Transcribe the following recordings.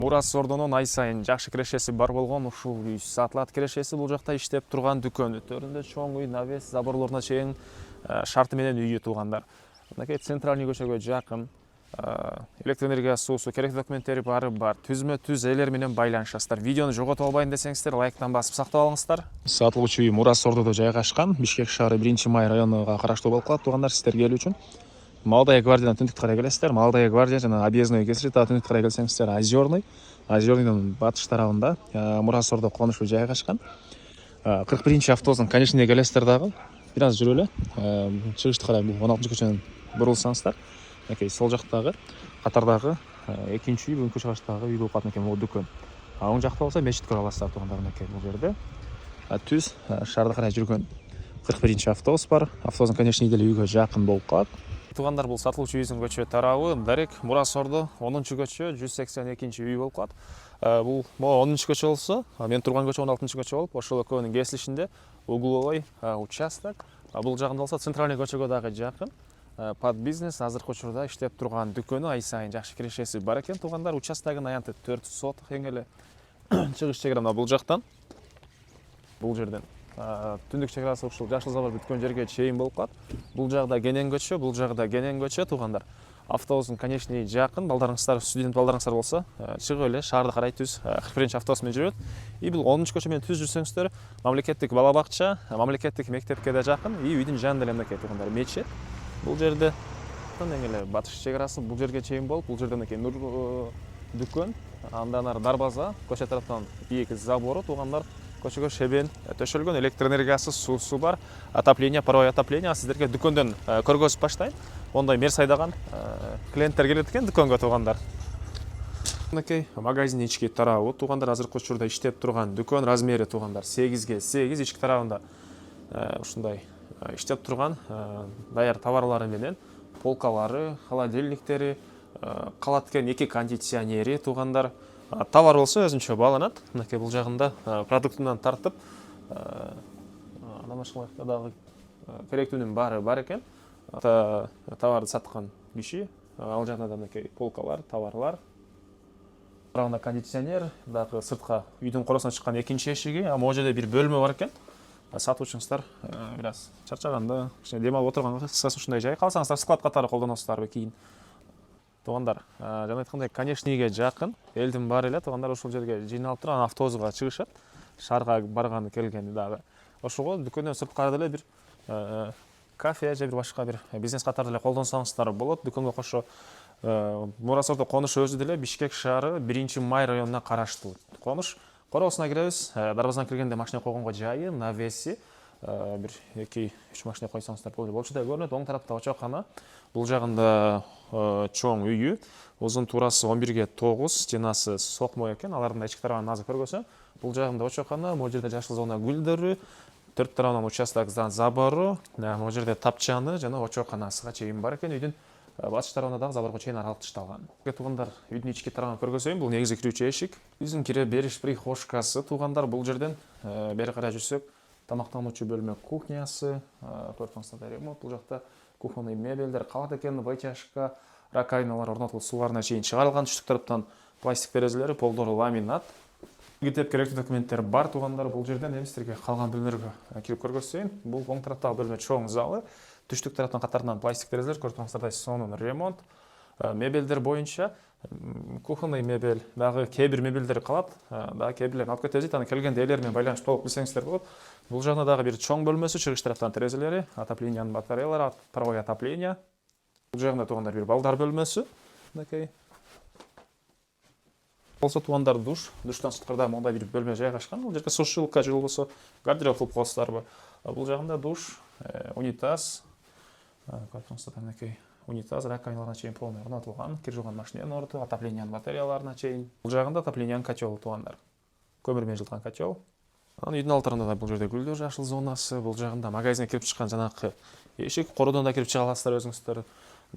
Мурас Ордонун ай сайын жакшы кирешеси бар болгон ушул үй сатылат кирешеси бул жакта иштеп турган дүкөн. Өтөрүндө чоң үй, навес, заборлоруна чейин шарты менен үйү туугандар. Мынакей центральный көчөгө жакын. Электр энергия, суусу, керек документтери бары бар. Түзмө-түз элер менен байланышасыздар. Видеону жогото албайын десеңиздер, лайктан басып сактап алыңыздар. Сатылуучу үй Мурас Ордодо жайгашкан. Бишкек шаары 1-Май районуна караштуу болуп калат. Туугандар, сиздер келүү үчүн Молодая гвардиядан түндүк карай келесиздер. Молодая гвардия жана объездной кесири та түндүк карай келсеңиздер Озерный. Озерныйдын батыш тарабында Мурас Ордо конушу жайгашкан. 41-чи автобустун конечныйына келесиздер дагы. Бир аз жүрүп эле чыгышты карай бул 16-чы көчөнүн бурулсаңыздар. Мынакей сол жактагы катардагы экинчи үй, бүгүнкү чыгыштагы үй болуп калат экен бул дүкөн. Оң жакта болсо мечит көрө аласыздар туугандар. Мынакей бул жерде түз шаарды карай жүргөн 41-чи автобус бар. Автобустун конечный деле үйгө жакын болуп калат. Туугандар, бул сатылуучу үйүбүздүн көчө тарабы Дарек Мурас Ордо 10-чу көчө 182-чи үй болуп калат. Бул 10-чу көчө болсо, мен турган көчө 16-чы көчө болуп, ошол экөөнүн кесилишинде угловой участок. Бул жагында болсо центральный көчөгө дагы жакын. Под бизнес азыркы учурда иштеп турган дүкөнү, ай сайын жакшы кирешеси бар экен. Туугандар, участогун аянты 4 соток эң эле чыгыш чегара бул жактан. Бул жерден түндүк чегарасы ушул жашыл забор бүткөн жерге чейин болуп калат. Бул жагда кенен көчө, бул жагда кенен көчө. Туугандар, автобустун конечный жакын. Балдарыңыздар, студент балдарыңыздар болсо, чыгып эле шаарды карай түз 41-чи автобус менен жүрөт. Бул 10-чу көчө менен түз жүрсөңүздөр, мамлекеттик бала бакча, мамлекеттик мектепке да жакын. Үйдүн жанында эле мынакей туугандар мечит. Бул жерде эң эле батыш чегарасы бул жерге чейин болуп, бул жерде мынакей нур дүкөн, андан ары дарбаза, көчө тараптан бийик забору. Туугандар, көчөгө шебен төшөлгөн, электр энергиясы, суусу бар, отопление, паровой отопление. Сиздерге дүкөндөн көргөзүп баштайм. Ондай мерсайдаган клиенттер келет экен дүкөнгө туугандар. Мынакей магазин ички тарабы. Туугандар, азыркы учурда иштеп турган дүкөн размери туугандар 8ге 8, ички тарабында ушундай иштеп турган даяр товарлары менен полкалары, холодильниктери, калат экен 2 кондиционери туугандар. Товар болсо өзүнчө бааланат. Мынакей бул жагында продуктунан тартып, андан башка дагы керектүүнүн баары бар экен. Товарды саткан киши, ал жагында да мынакей полкалар, товарлар. Тарабында кондиционер, дагы сыртка үйдүн коросуна чыккан экинчи эшиги, могу жерде бир бөлмө бар экен. Сатуучуңуздар бир аз чарчаганда, кичине дем алып отурганга кыскасы ушундай жай. Калсаңыздар склад катары колдоносуздарбы кийин. Туугандар, жана айткандай, конечныйге жакын, элдин баары эле туугандар ушул жерге жыйналып туруп, анан автобуска чыгышат. Шаарга барганы келгени дагы. Ошого дүкөндөн сырткары деле бир кафе же бир башка бир бизнес катары деле колдонсоңуздар болот. Дүкөнгө кошо Мурас Ордо конушу өзү деле Бишкек шаары 1-Май районуна караштуу конуш. Короосуна киребиз. Дарбазадан киргенде машина койгонго жайы, навеси, бир 2-3 машина койсоңуздар болчудай көрүнөт. Оң тарапта очоккана. Бул жагында чоң үйү, узун туурасы 11ге 9, стенасы сокмо экен. Алардын ички тарабын азыр көргөзөм. Бул жагында очоккана, могу жерде жашыл зона гүлдөрү, төрт тарабынан участокдан забору, могу жерде тапчаны жана очокканасыга чейин бар экен. Үйдүн батыш тарабына дагы заборго чейин аралык ташталган. Туугандар, үйдүн ички тарабын көргөзөйүн. Бул негизи кирүүчү эшик. Биздин кире бериш прихожкасы. Туугандар, бул жерден бери карай жүрсөк, тамактануучу бөлмө, кухнясы, көрсөңүздөр ремонт. Бул жакта кухонный мебелдер калат экен, вытяжка, раковиналар орнотулуп, сууларына чейин чыгарылган. Түштүк тараптан пластик терезелери, полдору ламинат. Китеп керектүү документтер бар туугандар. Бул жерден эмистерге калган бөлмөлөргө кирип көргөзөйүн. Бул оң тараптагы бөлмө чоң залы. Түштүк тараптан катарынан пластик терезелер, көрсөңүздөр сонун ремонт. Мебелдер боюнча кухонный мебель, дагы кээ бир мебелдер калат, дагы кээ бирлерин алып кетебиз. Аны келгенде элер менен байланышып болуп билсеңиздер болот. Бул жагында дагы бир чоң бөлмөсү, чыгыш тараптан терезелери, отоплениянын батареялары, паровой отопление. Бул жагында туугандар бир балдар бөлмөсү. Мынакей. Болсо туугандар душтан сырткарда мондай бир бөлмө жайгашкан. Бул жерге сушилка же болбосо гардероб кылып коесуздарбы. Бул жагында душ, унитаз, көрсөңүздөр мынакей унитаз, раковиналарына чейин полный орнотулган, кир жууган машинанын орду, отоплениянын батареяларына чейин. Бул жагында отоплениянын котелу туугандар. Көмүр менен жылыткан котел. Анан үйдүн алтарында да бул жерде гүлдөр, жашыл зонасы, бул жагында магазинге кирип чыккан жанакы эшик, кородон да кирип чыга аласыздар өзүңүздөр.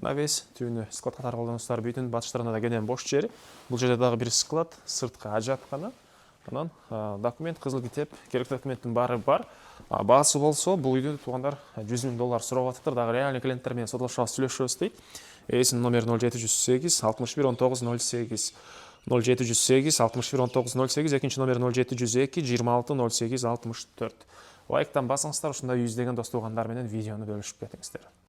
Навес, түбүнө склад катары колдоносуздар. Бүтүн батыш тарабында да кенен бош жери. Бул жерде дагы бир склад, сырткы ажаткана. Анан документ, кызыл китеп, керектүү документтин баары бар. Баасы болсо, бул үйдү туугандар $100,000 сурап атыптыр. Дагы реальный клиенттер менен содолошуп сүйлөшөбүз дейт. Эсин номери 0708 61 19 08. 0708 61 19 08, екінші номер 0702 26 08 64. Лайктан басыңыздар, ушундай жүздөгөн дос тугандар менен видеону бөлүшүп кетиңиздер.